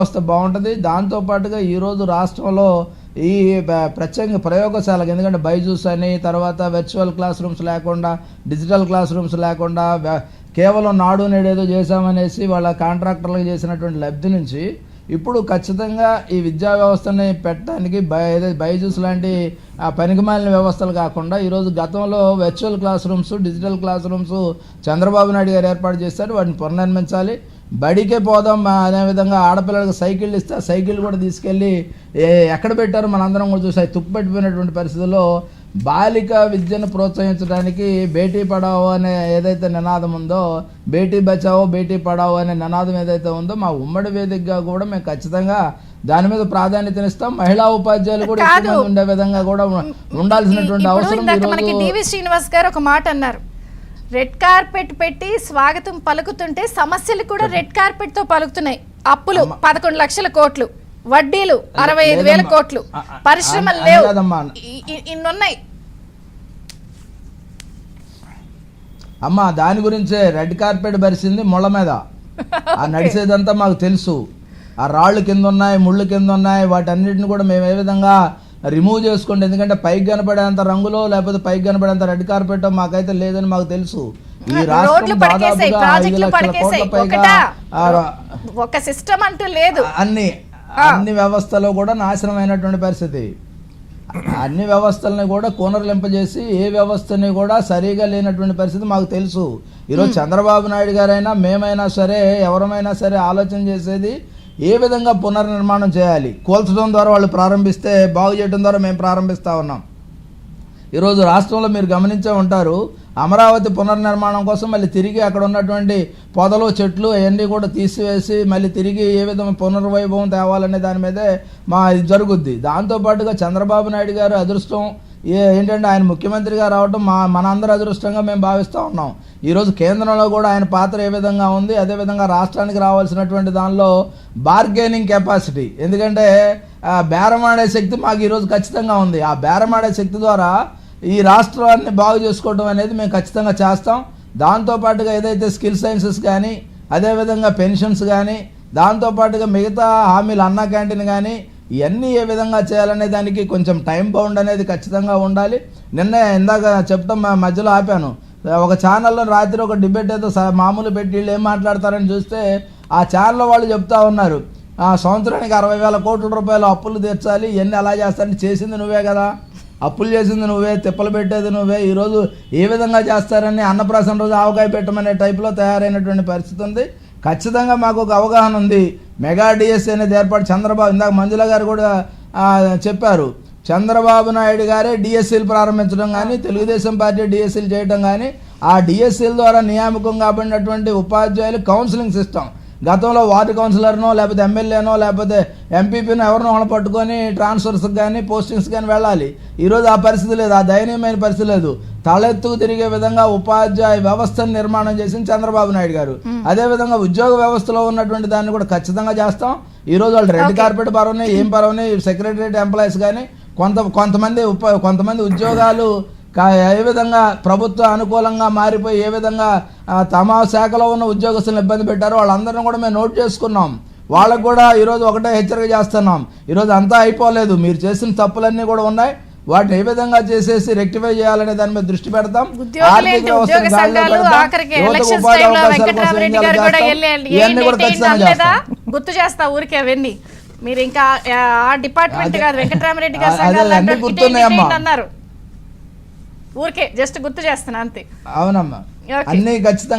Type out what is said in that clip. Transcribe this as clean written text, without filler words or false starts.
వ్యవస్థ బాగుంటుంది. దాంతోపాటుగా ఈరోజు రాష్ట్రంలో ఈ ప్రత్యేక ప్రయోగశాలకు, ఎందుకంటే బైజూస్ అని, తర్వాత వర్చువల్ క్లాస్ రూమ్స్ లేకుండా, డిజిటల్ క్లాస్ రూమ్స్ లేకుండా, కేవలం నాడు నేడేదో చేశామనేసి వాళ్ళ కాంట్రాక్టర్లకు చేసినటువంటి లబ్ధి నుంచి ఇప్పుడు ఖచ్చితంగా ఈ విద్యా వ్యవస్థని పెట్టడానికి బైజూస్ లాంటి పనికిమాలిన వ్యవస్థలు కాకుండా ఈరోజు గతంలో virtual class rooms, digital class rooms Chandrababu Naidu గారు ఏర్పాటు చేశారు. వాటిని పునర్నిర్మించాలి. బడికే పోదాం అదేవిధంగా ఆడపిల్లలకు సైకిళ్ళు ఇస్తే ఆ సైకిల్ కూడా తీసుకెళ్ళి ఎక్కడ పెట్టారో మనందరం కూడా చూసి తుప్పు పెట్టిపోయినటువంటి పరిస్థితుల్లో బాలిక విద్యను ప్రోత్సహించడానికి బేటీ పడావో అనే ఏదైతే నినాదం ఉందో, బేటీ బచావో బేటీ పడావో అనే నినాదం ఏదైతే ఉందో, మా ఉమ్మడి వేదికగా కూడా మేము ఖచ్చితంగా దాని మీద ప్రాధాన్యతనిస్తాం. మహిళా ఉపాధ్యాయులు కూడా ఎక్కువ మంది ఉండే విధంగా కూడా ఉండాల్సినటువంటి అవసరం. మనకి డివి శ్రీనివాస్ గారు ఒక మాట అన్నారు, రెడ్ కార్పెట్ పెట్టి స్వాగతం పలుకుతుంటే సమస్యలు కూడా రెడ్ కార్పెట్ తో పలుకుతున్నాయి. అప్పులు 11 లక్షల కోట్లు, వడ్డీలు 65,000 కోట్లు, పరిశ్రమలు లేవు, ఇన్నున్నాయి. అమ్మా దాని గురించే రెడ్ కార్పెట్ పరిచింది ముళ్ళ మీద. ఆ నడిచేదంతా మాకు తెలుసు. ఆ రాళ్ళు కింద ఉన్నాయి, ముళ్ళు కింద ఉన్నాయి, వాటన్నిటిని కూడా మేము ఏ విధంగా రిమూవ్ చేసుకోండి. ఎందుకంటే పైకి కనపడేంత రంగులో లేకపోతే పైకి కనపడేంత రెడ్ కార్పెట్ మాకైతే లేదని మాకు తెలుసు. ఈ రాష్ట్రం దాదాపుగా 5 లక్షల కోట్ల పైగా ఒక సిస్టమ్ అంటూ లేదు. అన్ని వ్యవస్థలో కూడా నాశనం అయినటువంటి పరిస్థితి. అన్ని వ్యవస్థలని కూడా కూనర్లింపజేసి ఏ వ్యవస్థని కూడా సరిగా లేనటువంటి పరిస్థితి మాకు తెలుసు. ఈరోజు చంద్రబాబు నాయుడు గారైనా మేమైనా సరే ఎవరమైనా సరే ఆలోచన చేసేది ఏ విధంగా పునర్నిర్మాణం చేయాలి. కూల్చడం ద్వారా వాళ్ళు ప్రారంభిస్తే బాగు చేయడం ద్వారా మేము ప్రారంభిస్తూ ఉన్నాం. ఈరోజు రాష్ట్రంలో మీరు గమనించే ఉంటారు, అమరావతి పునర్నిర్మాణం కోసం మళ్ళీ తిరిగి అక్కడ ఉన్నటువంటి పొదలు, చెట్లు అవన్నీ కూడా తీసివేసి మళ్ళీ తిరిగి ఏ విధంగా పునర్వైభవం తేవాలనే దాని మీదే ఇది జరుగుద్ది. దాంతోపాటుగా చంద్రబాబు నాయుడు గారు అదృష్టం ఏంటంటే ఆయన ముఖ్యమంత్రిగా రావడం మనందరి అదృష్టంగా మేము భావిస్తూ ఉన్నాం. ఈరోజు కేంద్రంలో కూడా ఆయన పాత్ర ఏ విధంగా ఉంది, అదేవిధంగా రాష్ట్రానికి రావాల్సినటువంటి దానిలో బార్గెనింగ్ కెపాసిటీ, ఎందుకంటే బేరమాడే శక్తి మాకు ఈరోజు ఖచ్చితంగా ఉంది. ఆ బేరమాడే శక్తి ద్వారా ఈ రాష్ట్రాన్ని బాగు చేసుకోవడం అనేది మేము ఖచ్చితంగా చేస్తాం. దాంతోపాటుగా ఏదైతే స్కిల్ సైన్సెస్ కానీ, అదేవిధంగా పెన్షన్స్ కానీ, దాంతోపాటుగా మిగతా హామీలు, అన్నా క్యాంటీన్ కానీ, ఇవన్నీ ఏ విధంగా చేయాలనే దానికి కొంచెం టైం బౌండ్ అనేది ఖచ్చితంగా ఉండాలి. ఇందాక చెప్తాం, మధ్యలో ఆపాను. ఒక ఛానల్లో రాత్రి ఒక డిబేట్ ఏదో మామూలు పెట్టి వీళ్ళు ఏం మాట్లాడతారని చూస్తే ఆ ఛానల్లో వాళ్ళు చెప్తా ఉన్నారు, సంవత్సరానికి 60,000 కోట్ల రూపాయలు అప్పులు తీర్చాలి, ఇవన్నీ ఎలా చేస్తారని. చేసింది నువ్వే కదా, అప్పులు చేసింది నువ్వే, తిప్పలు పెట్టేది నువ్వే. ఈరోజు ఏ విధంగా చేస్తారని అన్నప్రాసన రోజు ఆవకాయ పెట్టమనే టైప్లో తయారైనటువంటి పరిస్థితి ఉంది. ఖచ్చితంగా మాకు ఒక అవగాహన ఉంది. మెగా డిఎస్సీ అనేది ఏర్పాటు చంద్రబాబు, ఇందాక మంజుల గారు కూడా చెప్పారు, చంద్రబాబు నాయుడు గారే డిఎస్సీలు ప్రారంభించడం కానీ, తెలుగుదేశం పార్టీ డిఎస్సీలు చేయడం కానీ, ఆ డిఎస్సీల ద్వారా నియామకం కాబడినటువంటి ఉపాధ్యాయులు కౌన్సిలింగ్ సిస్టమ్, గతంలో వార్డు కౌన్సిలర్నో లేకపోతే ఎమ్మెల్యేనో లేకపోతే ఎంపీపీనో ఎవరినో వాళ్ళని పట్టుకొని ట్రాన్స్ఫర్స్కి కానీ పోస్టింగ్స్ కానీ వెళ్ళాలి. ఈరోజు ఆ పరిస్థితి లేదు, ఆ దయనీయమైన పరిస్థితి లేదు. తలెత్తుకు తిరిగే విధంగా ఉపాధ్యాయ వ్యవస్థను నిర్మాణం చేసింది చంద్రబాబు నాయుడు గారు. అదేవిధంగా ఉద్యోగ వ్యవస్థలో ఉన్నటువంటి దాన్ని కూడా ఖచ్చితంగా చేస్తాం. ఈరోజు వాళ్ళు రెడ్ కార్పెట్ పరవని ఏం పరవని సెక్రటరియట్ ఎంప్లాయీస్ కానీ కొంతమంది ఉద్యోగాలు ఏ విధంగా ప్రభుత్వ అనుకూలంగా మారిపోయి ఏ విధంగా తమ శాఖలో ఉన్న ఉద్యోగస్తులను ఇబ్బంది పెట్టారో వాళ్ళందరినీ కూడా మేము నోట్ చేసుకున్నాం. వాళ్ళకు కూడా ఈరోజు ఒకటే హెచ్చరిక చేస్తున్నాం, ఈరోజు అంతా అయిపోలేదు, మీరు చేసిన తప్పులన్నీ కూడా ఉన్నాయి, వాటిని ఏ విధంగా చేసేసి రెక్టిఫై చేయాలనే దాని మీద దృష్టి పెడతాం. గుర్తు చేస్తా ఊరికే అవన్నీ మీరు ఇంకా ఆ డిపార్ట్మెంట్ కాదు, వెంకటరామరెడ్డి గారు అన్నారు, ఊరికే జస్ట్ గుర్తు చేస్తున్నా అంతే. అవునమ్మా, అన్ని ఖచ్చితంగా